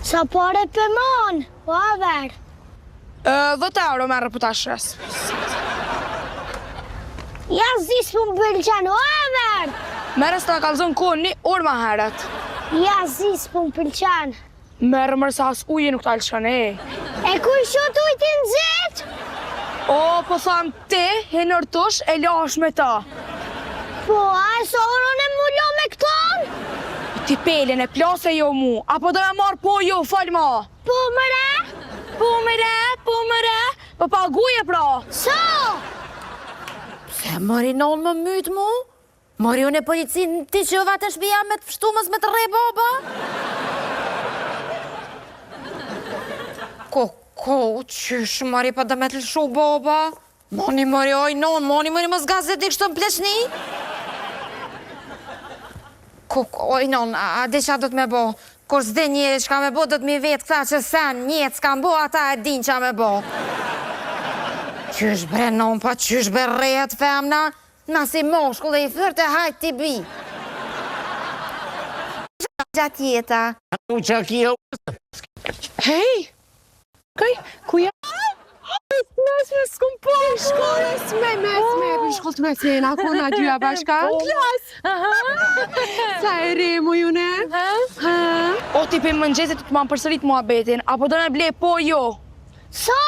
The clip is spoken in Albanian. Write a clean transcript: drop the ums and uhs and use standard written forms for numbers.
Sa pare për mon, o aver? 10 euro merë për tashes. Ja zis për më pëlqen, o aver? Merë së të kalzon kohë 1 orë ma heret. Ja zis për më pëlqen. Merë mërë sa as uje nuk t'alë shkën, E kuj shot ujtin zet? O, po thamë ti, hinërtush e lash me ta. Po, a sa orën e mullo me këton? Ti pelin e plase jo mu, apo do me marë po jo, falj ma. Po, mëre? Po mëre, po paguje pra. Sa? Se mori non më mytë mu? Mori unë e policinë ti që vate shpia me të fshtumës me të rej baba? Ko, qysh mori pa dhe me të lëshu baba? Moni mori oj non, moni më zgazet një kështë të mpleshni? Oj non, a di qa do të me bo? Kur s'de njeri që ka me bo, do të mi vetë këta që sen njetë s'ka me bo, ata e din qa me bo. Qysh bre non, pa qysh bre rejet femna? Na si moshkull dhe i fyrte hajt t'i bi. Gjatë jeta. Hej, ku ja? Mesme s'kum po. Mesme, për shkollë të mesena, ku na dyja bashka? Klas! Sa e re mu june? O ti për mëngjesit të të manë përsërit mua betin, apo do me ble po jo? Sa?